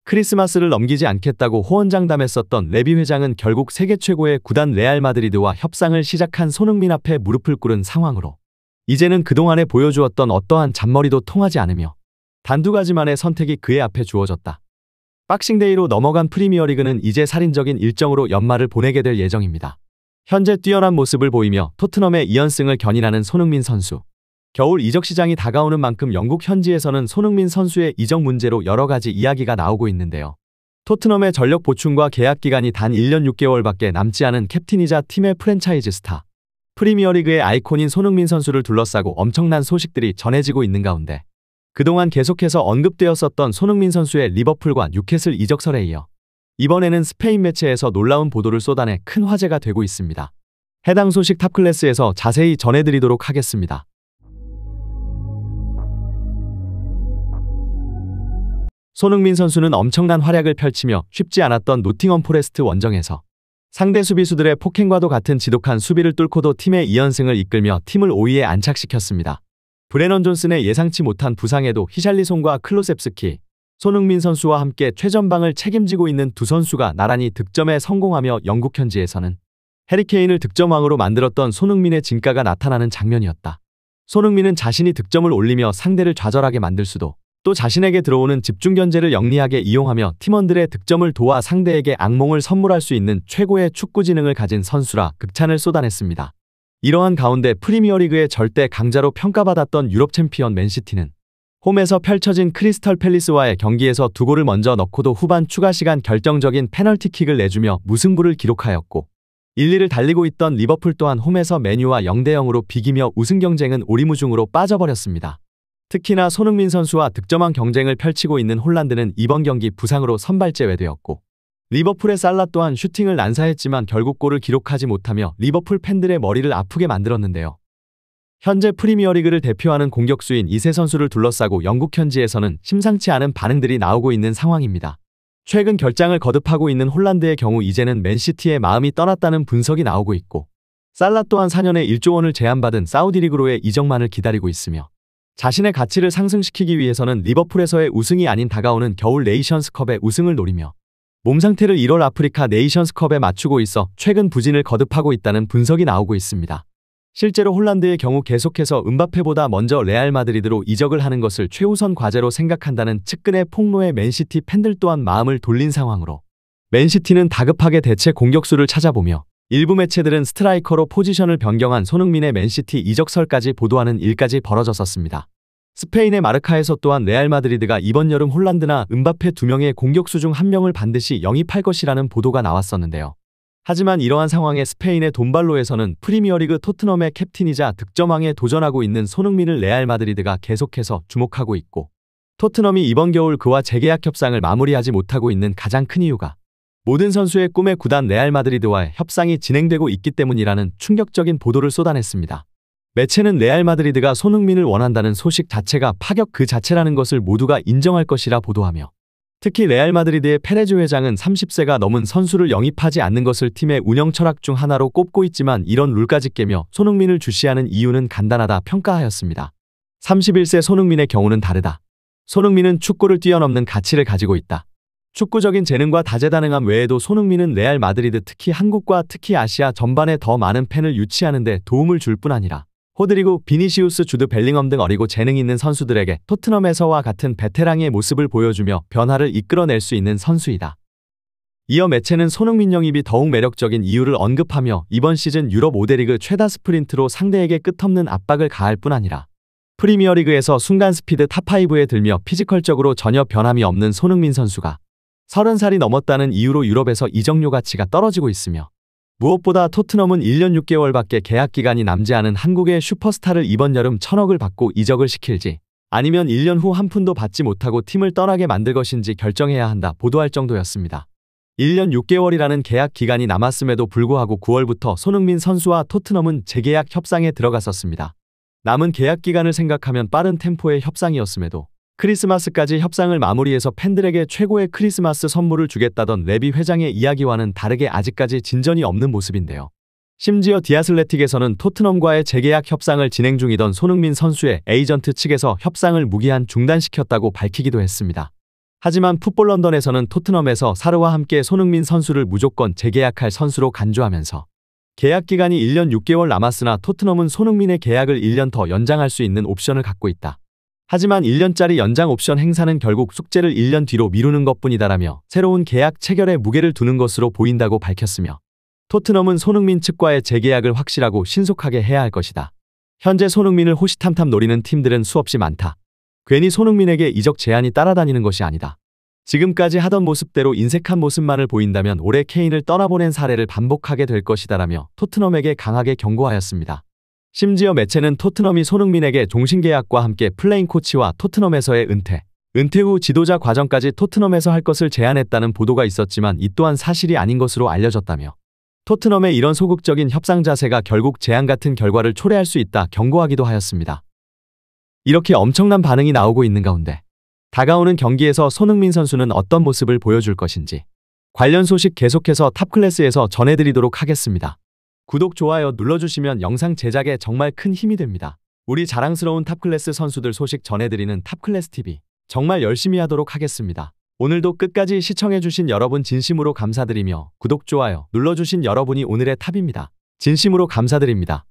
크리스마스를 넘기지 않겠다고 호언장담했었던 레비 회장은 결국 세계 최고의 구단 레알 마드리드와 협상을 시작한 손흥민 앞에 무릎을 꿇은 상황으로 이제는 그동안에 보여주었던 어떠한 잔머리도 통하지 않으며 단두 가지만의 선택이 그의 앞에 주어졌다. 박싱데이로 넘어간 프리미어리그는 이제 살인적인 일정으로 연말을 보내게 될 예정입니다. 현재 뛰어난 모습을 보이며 토트넘의 2연승을 견인하는 손흥민 선수. 겨울 이적 시장이 다가오는 만큼 영국 현지에서는 손흥민 선수의 이적 문제로 여러 가지 이야기가 나오고 있는데요. 토트넘의 전력 보충과 계약 기간이 단 1년 6개월밖에 남지 않은 캡틴이자 팀의 프랜차이즈 스타. 프리미어리그의 아이콘인 손흥민 선수를 둘러싸고 엄청난 소식들이 전해지고 있는 가운데 그동안 계속해서 언급되었었던 손흥민 선수의 리버풀과 뉴캐슬 이적설에 이어 이번에는 스페인 매체에서 놀라운 보도를 쏟아내 큰 화제가 되고 있습니다. 해당 소식 탑클래스에서 자세히 전해드리도록 하겠습니다. 손흥민 선수는 엄청난 활약을 펼치며 쉽지 않았던 노팅엄 포레스트 원정에서 상대 수비수들의 폭행과도 같은 지독한 수비를 뚫고도 팀의 2연승을 이끌며 팀을 5위에 안착시켰습니다. 브레넌 존슨의 예상치 못한 부상에도 히샬리송과 클로셉스키, 손흥민 선수와 함께 최전방을 책임지고 있는 두 선수가 나란히 득점에 성공하며 영국 현지에서는 해리케인을 득점왕으로 만들었던 손흥민의 진가가 나타나는 장면이었다. 손흥민은 자신이 득점을 올리며 상대를 좌절하게 만들 수도 또 자신에게 들어오는 집중 견제를 영리하게 이용하며 팀원들의 득점을 도와 상대에게 악몽을 선물할 수 있는 최고의 축구 지능을 가진 선수라 극찬을 쏟아냈습니다. 이러한 가운데 프리미어리그의 절대 강자로 평가받았던 유럽 챔피언 맨시티는 홈에서 펼쳐진 크리스털 팰리스와의 경기에서 2골을 먼저 넣고도 후반 추가 시간 결정적인 페널티킥을 내주며 무승부를 기록하였고 1위를 달리고 있던 리버풀 또한 홈에서 맨유와 0대0으로 비기며 우승 경쟁은 오리무중으로 빠져버렸습니다. 특히나 손흥민 선수와 득점왕 경쟁을 펼치고 있는 홀란드는 이번 경기 부상으로 선발 제외되었고 리버풀의 살라 또한 슈팅을 난사했지만 결국 골을 기록하지 못하며 리버풀 팬들의 머리를 아프게 만들었는데요. 현재 프리미어리그를 대표하는 공격수인 이 세 선수를 둘러싸고 영국 현지에서는 심상치 않은 반응들이 나오고 있는 상황입니다. 최근 결장을 거듭하고 있는 홀란드의 경우 이제는 맨시티의 마음이 떠났다는 분석이 나오고 있고 살라 또한 4년에 1조 원을 제안받은 사우디리그로의 이적만을 기다리고 있으며 자신의 가치를 상승시키기 위해서는 리버풀에서의 우승이 아닌 다가오는 겨울 네이션스컵의 우승을 노리며 몸 상태를 1월 아프리카 네이션스컵에 맞추고 있어 최근 부진을 거듭하고 있다는 분석이 나오고 있습니다. 실제로 홀란드의 경우 계속해서 음바페보다 먼저 레알 마드리드로 이적을 하는 것을 최우선 과제로 생각한다는 측근의 폭로에 맨시티 팬들 또한 마음을 돌린 상황으로 맨시티는 다급하게 대체 공격수를 찾아보며 일부 매체들은 스트라이커로 포지션을 변경한 손흥민의 맨시티 이적설까지 보도하는 일까지 벌어졌었습니다. 스페인의 마르카에서 또한 레알 마드리드가 이번 여름 홀란드나 음바페 2명의 공격수 중 1명을 반드시 영입할 것이라는 보도가 나왔었는데요. 하지만 이러한 상황에 스페인의 돈발로에서는 프리미어리그 토트넘의 캡틴이자 득점왕에 도전하고 있는 손흥민을 레알 마드리드가 계속해서 주목하고 있고 토트넘이 이번 겨울 그와 재계약 협상을 마무리하지 못하고 있는 가장 큰 이유가 모든 선수의 꿈의 구단 레알 마드리드와의 협상이 진행되고 있기 때문이라는 충격적인 보도를 쏟아냈습니다. 매체는 레알 마드리드가 손흥민을 원한다는 소식 자체가 파격 그 자체라는 것을 모두가 인정할 것이라 보도하며 특히 레알 마드리드의 페레즈 회장은 30세가 넘은 선수를 영입하지 않는 것을 팀의 운영 철학 중 하나로 꼽고 있지만 이런 룰까지 깨며 손흥민을 주시하는 이유는 간단하다 평가하였습니다. 31세 손흥민의 경우는 다르다. 손흥민은 축구를 뛰어넘는 가치를 가지고 있다. 축구적인 재능과 다재다능함 외에도 손흥민은 레알 마드리드 특히 한국과 특히 아시아 전반에 더 많은 팬을 유치하는 데 도움을 줄 뿐 아니라 호드리고, 비니시우스, 주드 벨링엄 등 어리고 재능 있는 선수들에게 토트넘에서와 같은 베테랑의 모습을 보여주며 변화를 이끌어낼 수 있는 선수이다. 이어 매체는 손흥민 영입이 더욱 매력적인 이유를 언급하며 이번 시즌 유럽 5대 리그 최다 스프린트로 상대에게 끝없는 압박을 가할 뿐 아니라 프리미어리그에서 순간 스피드 탑5에 들며 피지컬적으로 전혀 변함이 없는 손흥민 선수가 30살이 넘었다는 이유로 유럽에서 이적료 가치가 떨어지고 있으며 무엇보다 토트넘은 1년 6개월밖에 계약 기간이 남지 않은 한국의 슈퍼스타를 이번 여름 1,000억을 받고 이적을 시킬지 아니면 1년 후 한 푼도 받지 못하고 팀을 떠나게 만들 것인지 결정해야 한다 보도할 정도였습니다. 1년 6개월이라는 계약 기간이 남았음에도 불구하고 9월부터 손흥민 선수와 토트넘은 재계약 협상에 들어갔었습니다. 남은 계약 기간을 생각하면 빠른 템포의 협상이었음에도 크리스마스까지 협상을 마무리해서 팬들에게 최고의 크리스마스 선물을 주겠다던 레비 회장의 이야기와는 다르게 아직까지 진전이 없는 모습인데요. 심지어 디아슬레틱에서는 토트넘과의 재계약 협상을 진행 중이던 손흥민 선수의 에이전트 측에서 협상을 무기한 중단시켰다고 밝히기도 했습니다. 하지만 풋볼 런던에서는 토트넘에서 사르와 함께 손흥민 선수를 무조건 재계약할 선수로 간주하면서 계약 기간이 1년 6개월 남았으나 토트넘은 손흥민의 계약을 1년 더 연장할 수 있는 옵션을 갖고 있다. 하지만 1년짜리 연장 옵션 행사는 결국 숙제를 1년 뒤로 미루는 것뿐이다라며 새로운 계약 체결에 무게를 두는 것으로 보인다고 밝혔으며 토트넘은 손흥민 측과의 재계약을 확실하고 신속하게 해야 할 것이다. 현재 손흥민을 호시탐탐 노리는 팀들은 수없이 많다. 괜히 손흥민에게 이적 제안이 따라다니는 것이 아니다. 지금까지 하던 모습대로 인색한 모습만을 보인다면 올해 케인을 떠나보낸 사례를 반복하게 될 것이다라며 토트넘에게 강하게 경고하였습니다. 심지어 매체는 토트넘이 손흥민에게 종신계약과 함께 플레잉 코치와 토트넘에서의 은퇴 후 지도자 과정까지 토트넘에서 할 것을 제안했다는 보도가 있었지만 이 또한 사실이 아닌 것으로 알려졌다며 토트넘의 이런 소극적인 협상 자세가 결국 재앙 같은 결과를 초래할 수 있다 경고하기도 하였습니다. 이렇게 엄청난 반응이 나오고 있는 가운데 다가오는 경기에서 손흥민 선수는 어떤 모습을 보여줄 것인지 관련 소식 계속해서 탑클래스에서 전해드리도록 하겠습니다. 구독, 좋아요 눌러주시면 영상 제작에 정말 큰 힘이 됩니다. 우리 자랑스러운 탑클래스 선수들 소식 전해드리는 탑클래스TV 정말 열심히 하도록 하겠습니다. 오늘도 끝까지 시청해주신 여러분 진심으로 감사드리며 구독, 좋아요 눌러주신 여러분이 오늘의 탑입니다. 진심으로 감사드립니다.